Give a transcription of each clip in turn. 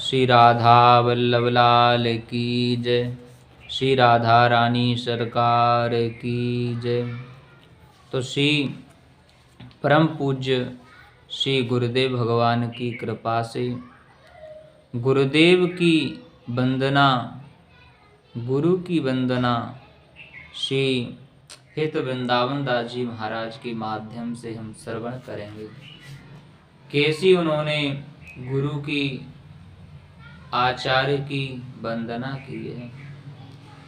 श्री राधा वल्लभ लाल की जय। श्री राधा रानी सरकार की जय। तो श्री परम पूज्य श्री गुरुदेव भगवान की कृपा से गुरुदेव की वंदना, गुरु की वंदना श्री हित वृंदावन दास जी महाराज के माध्यम से हम श्रवण करेंगे। कैसी उन्होंने गुरु की, आचार्य की वंदना की है।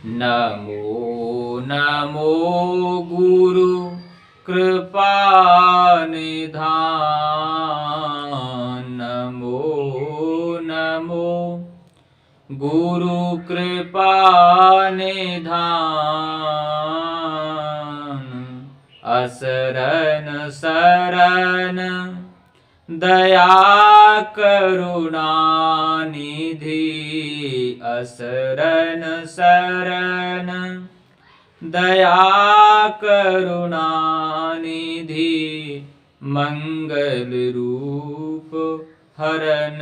नमो नमो गुरु कृपा निधान, नमो नमो गुरु कृपा निधान। असरन सरन दया करुणा निधि, असरन सरन दया करुणा निधि। मंगल रूप हरन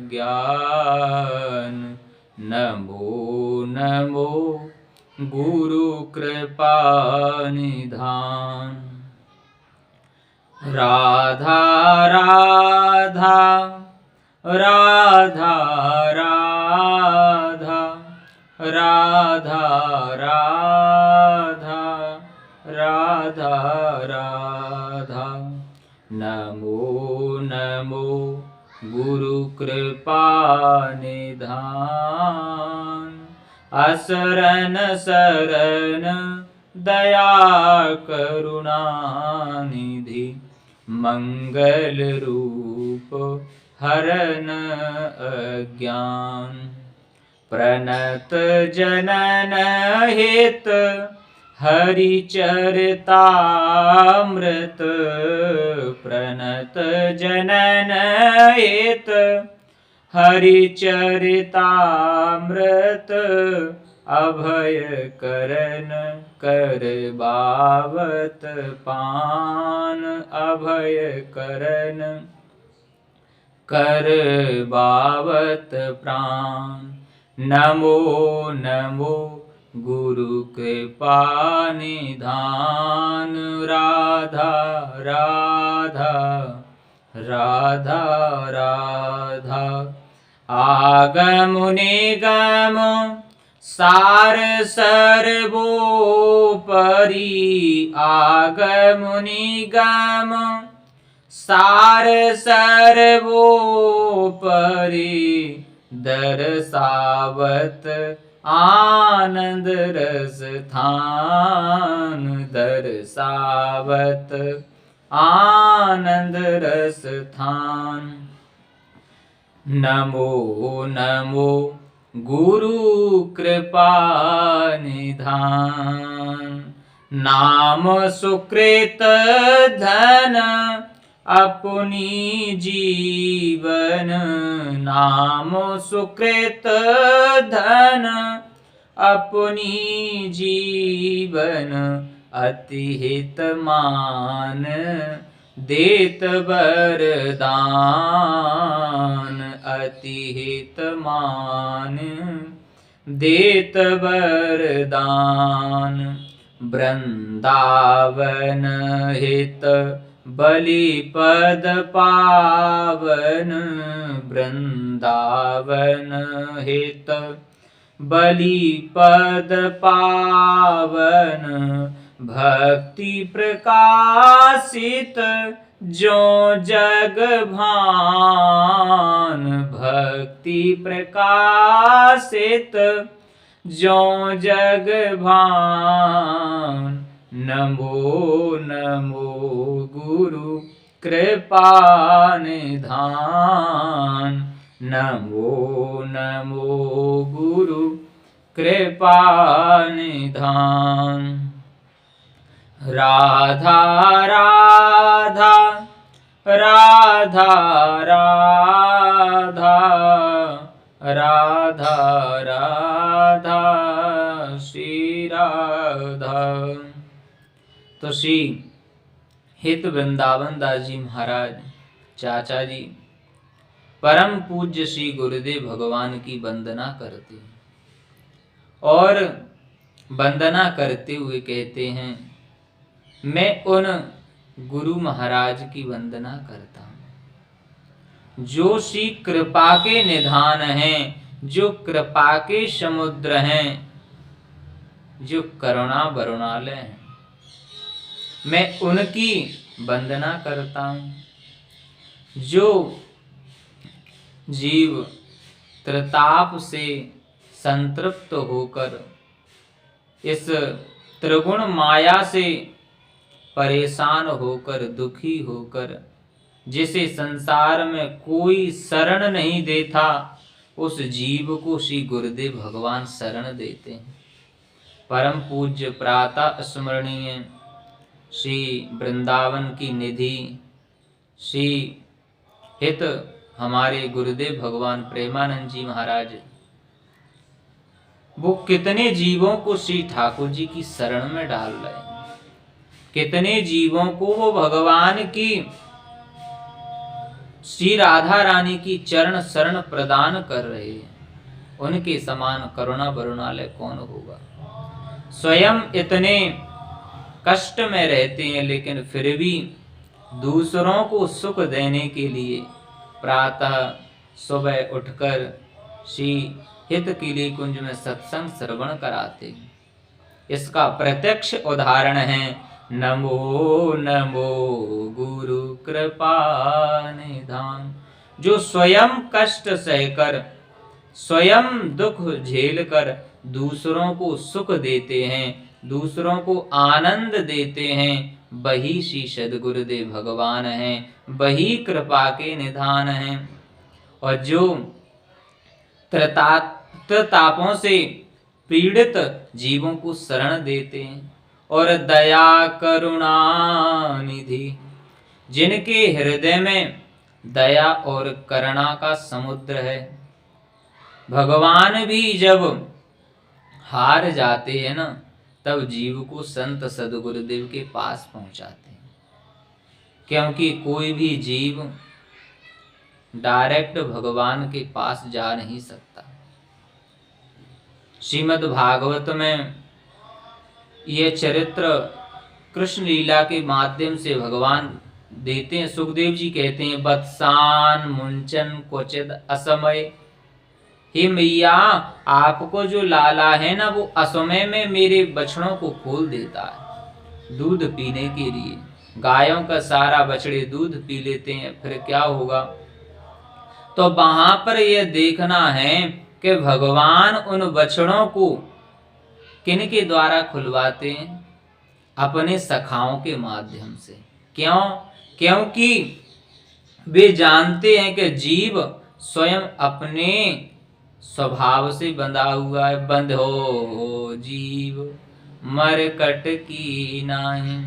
अज्ञान, नमो नमो गुरु कृपा निधान। राधा राधा राधा राधा राधा राधा राधा राधा। नमो नमो गुरु कृपा निधान। असरन सरन दया करुणा निधि, मंगल रूप हरन अज्ञान। प्रणत जनन हित हरि चरितामृत, प्रणत जनन हित हरि चरितामृत। अभय करन कर बावत पान, अभय करन कर बावत प्राण। नमो नमो गुरु कृपा निधान। राधा राधा राधा राधा। आगम निगम सार सर्वोपरि, आगम निगम सार सर्वोपरि। दर्शावत आनंद रस थान, दर्शावत आनंद रस थान। नमो नमो गुरु कृपा निधान। नाम सुकृत धन अपनी जीवन, नाम सुकृत धन अपनी जीवन। अति हित मान देत वरदान, अति हित मान देत वरदान। वृंदावन हित बलि पद पावन, वृंदावन हित बलि पद पावन। भक्ति प्रकाशित जो जग भान, भक्ति प्रकाशित जो जग भान। नमो नमो गुरु कृपा निधान, नमो नमो गुरु कृपा निधान। राधा राधा राधा राधा राधा राधा श्री राधा। तो श्री हित वृंदावन दास जी महाराज चाचा जी परम पूज्य श्री गुरुदेव भगवान की वंदना करते हैं और वंदना करते हुए कहते हैं, मैं उन गुरु महाराज की वंदना करता हूँ जो श्री कृपा के निधान हैं, जो कृपा के समुद्र हैं, जो करुणा वरुणालय हैं। मैं उनकी वंदना करता हूँ जो जीव त्रिताप से संतृप्त होकर इस त्रिगुण माया से परेशान होकर, दुखी होकर, जिसे संसार में कोई शरण नहीं देता, उस जीव को श्री गुरुदेव भगवान शरण देते हैं। परम पूज्य प्रातः स्मरणीय श्री वृंदावन की निधि श्री हित हमारे गुरुदेव भगवान प्रेमानंद जी महाराज, वो कितने जीवों को श्री ठाकुर जी की शरण में डाल रहे हैं, कितने जीवों को वो भगवान की श्री राधा रानी की चरण शरण प्रदान कर रहे हैं। उनके समान करुणा वरुणालय कौन होगा। स्वयं इतने कष्ट में रहते हैं लेकिन फिर भी दूसरों को सुख देने के लिए प्रातः सुबह उठकर श्री हित किली कुंज में सत्संग श्रवण कराते हैं। इसका प्रत्यक्ष उदाहरण है नमो नमो गुरु कृपा निधान, जो स्वयं कष्ट सहकर, स्वयं दुख झेलकर दूसरों को सुख देते हैं, दूसरों को आनंद देते हैं, वही श्री सद्गुरुदेव भगवान हैं, वही कृपा के निधान हैं। और जो त्रितापों से पीड़ित जीवों को शरण देते हैं और दया करुणा निधि, जिनके हृदय में दया और करुणा का समुद्र है, भगवान भी जब हार जाते हैं ना, तब जीव को संत सद्गुरुदेव के पास पहुंचाते हैं। क्योंकि कोई भी जीव डायरेक्ट भगवान के पास जा नहीं सकता। श्रीमद् भागवत में यह चरित्र कृष्ण लीला के माध्यम से भगवान देते हैं। सुखदेव जी कहते हैं, वत्सान मुंचन क्वचिद असमय, हे मैया आपको जो लाला है ना, वो असमय में मेरे बछड़ों को खोल देता है दूध पीने के लिए। गायों का सारा बछड़े दूध पी लेते हैं, फिर क्या होगा। तो वहां पर यह देखना है कि भगवान उन बछड़ों को किन के द्वारा खुलवाते हैं, अपने सखाओं के माध्यम से। क्यों? क्योंकि वे जानते हैं कि जीव स्वयं अपने स्वभाव से बंधा हुआ है। बंध हो जीव मरकट की नाही,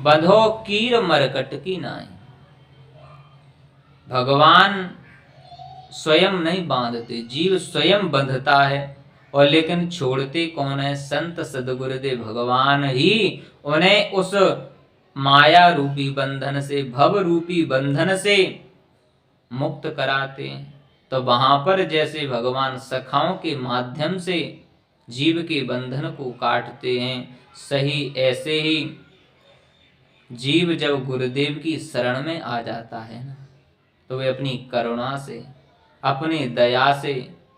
बंधो कीर मरकट की नाही। भगवान स्वयं नहीं बांधते, जीव स्वयं बंधता है। और लेकिन छोड़ते कौन है? संत सद्गुरुदेव भगवान ही उन्हें उस माया रूपी बंधन से, भव रूपी बंधन से मुक्त कराते हैं। तो वहां पर जैसे भगवान सखाओं के माध्यम से जीव के बंधन को काटते हैं, सही ऐसे ही जीव जब गुरुदेव की शरण में आ जाता है ना, तो वे अपनी करुणा से, अपनी दया से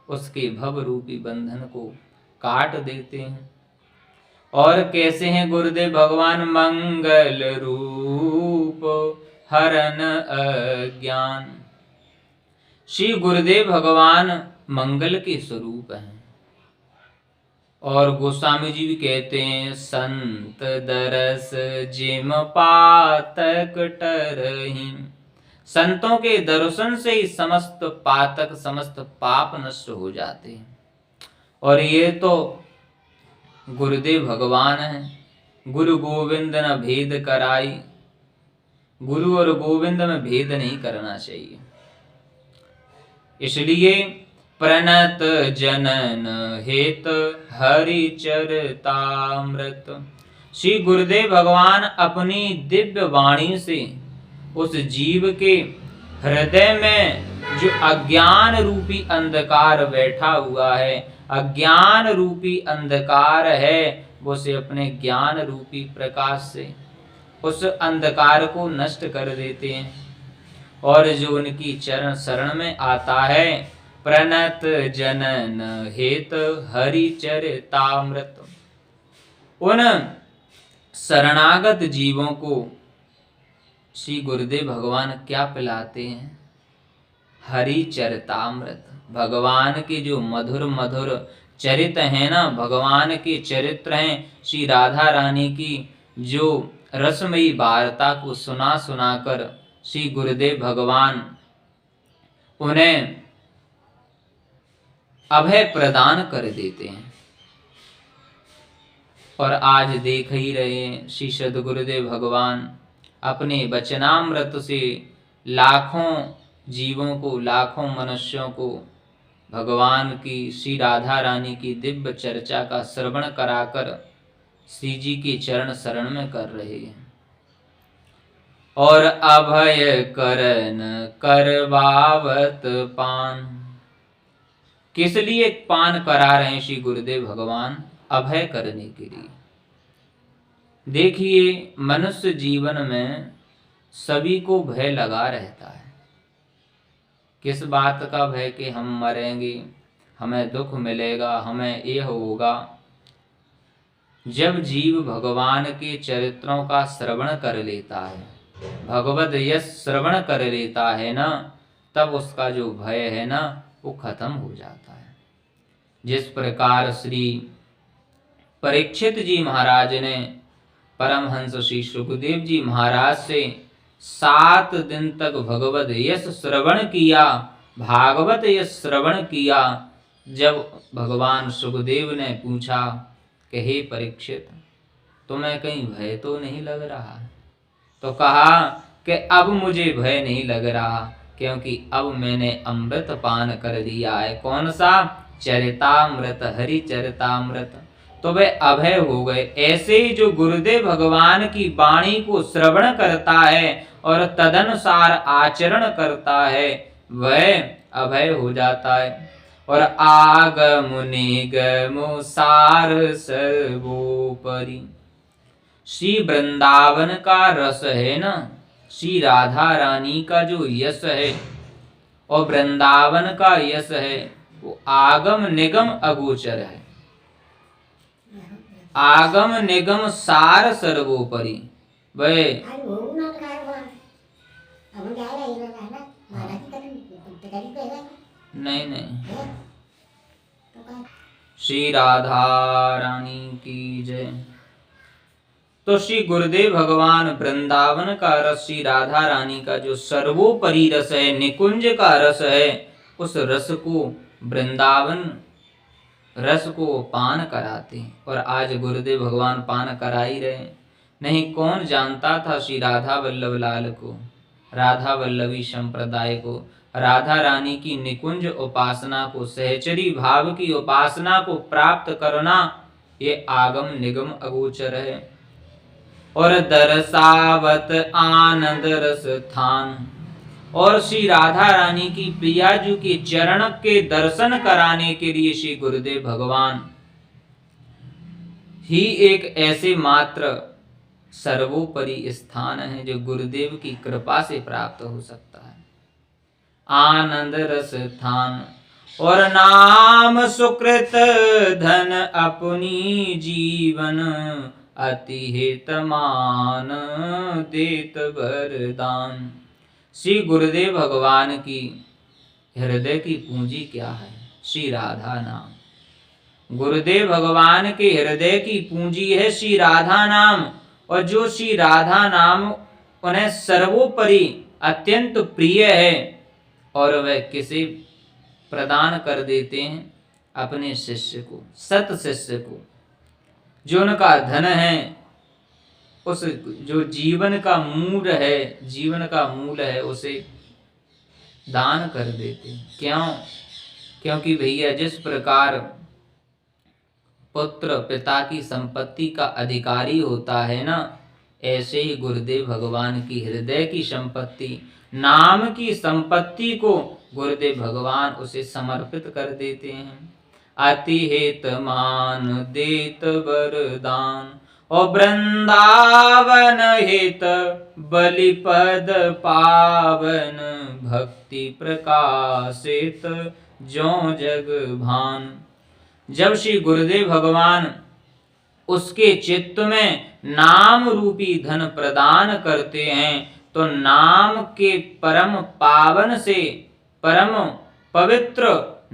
उसके भव रूपी बंधन को काट देते हैं। और कैसे हैं गुरुदेव भगवान? मंगल रूप हरन अज्ञान। श्री गुरुदेव भगवान मंगल के स्वरूप हैं। और गोस्वामी जी भी कहते हैं, संत दरस जिम पातक टरहि। संतों के दर्शन से ही समस्त पातक, समस्त पाप नष्ट हो जाते हैं। और ये तो गुरुदेव भगवान हैं। गुरु गोविंद न भेद कराई, गुरु और गोविंद में भेद नहीं करना चाहिए। इसलिए प्रणत जनन हेत हरि चरितामृत, श्री गुरुदेव भगवान अपनी दिव्य वाणी से उस जीव के हृदय में जो अज्ञान रूपी अंधकार बैठा हुआ है, अज्ञान रूपी अंधकार है, वो से अपने ज्ञान रूपी प्रकाश से उस अंधकार को नष्ट कर देते हैं। और जो उनकी चरण शरण में आता है, प्रणत जनन हेत हरि चरितामृत, उन शरणागत जीवों को श्री गुरुदेव भगवान क्या पिलाते हैं? हरि चरितामृत। भगवान के जो मधुर मधुर चरित्र हैं ना, भगवान के चरित्र हैं, श्री राधा रानी की जो रसमयी वार्ता को सुना सुनाकर श्री गुरुदेव भगवान उन्हें अभय प्रदान कर देते हैं। और आज देख ही रहे हैं, श्री सद्गुरुदेव भगवान अपने वचनामृत से लाखों जीवों को, लाखों मनुष्यों को भगवान की, श्री राधा रानी की दिव्य चर्चा का श्रवण कराकर श्री जी के चरण शरण में कर रहे हैं। और अभय करन करवावत पान, किस लिए पान करा रहे हैं श्री गुरुदेव भगवान? अभय करने के लिए। देखिए, मनुष्य जीवन में सभी को भय लगा रहता है। किस बात का भय? कि हम मरेंगे, हमें दुख मिलेगा, हमें ये होगा। जब जीव भगवान के चरित्रों का श्रवण कर लेता है, भगवत यश श्रवण कर लेता है ना, तब उसका जो भय है ना, वो खत्म हो जाता है। जिस प्रकार श्री परीक्षित जी महाराज ने परमहंस श्री सुखदेव जी महाराज से 7 दिन तक भगवत यश श्रवण किया, भागवत यश श्रवण किया। जब भगवान सुखदेव ने पूछा कि हे परीक्षित, तुम्हें कहीं भय तो नहीं लग रहा? तो कहा कि अब मुझे भय नहीं लग रहा, क्योंकि अब मैंने अमृत पान कर लिया है। कौन सा? चरितामृत, हरि चरितामृत। तो वे अभय हो गए। ऐसे ही जो गुरुदेव भगवान की वाणी को श्रवण करता है और तदनुसार आचरण करता है, वह अभय हो जाता है। और आगम निगम सार सर्वोपरि, श्री वृंदावन का रस है ना, श्री राधा रानी का जो यश है और वृंदावन का यश है, वो आगम निगम अगोचर है। आगम निगम सार सर्वोपरि। वह नहीं, श्री राधा रानी की जय। तो श्री गुरुदेव भगवान वृंदावन का रस, श्री राधा रानी का जो सर्वोपरि रस है, निकुंज का रस है, उस रस को, वृंदावन रस को पान कराते हैं। और आज गुरुदेव भगवान पान करा ही रहे। नहीं, कौन जानता था श्री राधा वल्लभ लाल को, राधा वल्लभी संप्रदाय को, राधा रानी की निकुंज उपासना को, सहचरी भाव की उपासना को प्राप्त करना, ये आगम निगम अगोचर है। और दरसावत आनंद रस थान, और श्री राधा रानी की प्रियाजू के चरण के दर्शन कराने के लिए श्री गुरुदेव भगवान ही एक ऐसे मात्र सर्वोपरि स्थान है जो गुरुदेव की कृपा से प्राप्त हो सकता है। आनंद रस थान, और नाम सुकृत धन अपनी जीवन, अति हित मान देत वरदान। श्री गुरुदेव भगवान की हृदय की पूंजी क्या है? श्री राधा नाम। गुरुदेव भगवान के हृदय की पूंजी है श्री राधा नाम। और जो श्री राधा नाम उन्हें सर्वोपरि अत्यंत प्रिय है, और वह किसे प्रदान कर देते हैं? अपने शिष्य को, सत शिष्य को, जो उनका धन है, उस जो जीवन का मूल है, जीवन का मूल है, उसे दान कर देते हैं। क्यों? क्योंकि भैया जिस प्रकार पुत्र पिता की संपत्ति का अधिकारी होता है ना, ऐसे ही गुरुदेव भगवान की हृदय की संपत्ति नाम की संपत्ति को गुरुदेव भगवान उसे समर्पित कर देते हैं। अति हेत मान देत वरदान, और वृंदावन हेत बलिपद पावन, भक्ति प्रकाशित जो जग भान। जब श्री गुरुदेव भगवान उसके चित्त में नाम रूपी धन प्रदान करते हैं तो नाम के परम पावन से, परम पवित्र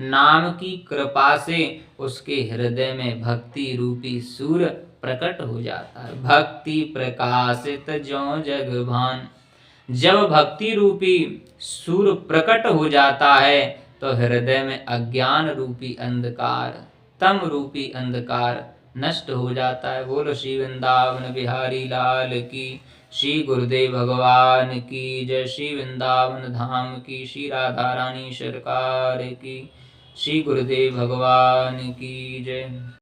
नाम की कृपा से उसके हृदय में भक्ति रूपी सूर्य प्रकट हो जाता है। भक्ति प्रकाशित ज्यों जग भान। जब भक्ति रूपी सूर्य प्रकट हो जाता है तो हृदय में अज्ञान रूपी अंधकार, तम रूपी अंधकार नष्ट हो जाता है। बोलो श्री वृंदावन बिहारी लाल की, श्री गुरुदेव भगवान की जय। श्री वृंदावन धाम की, श्री राधा रानी सरकार की, श्री गुरुदेव भगवान की जय।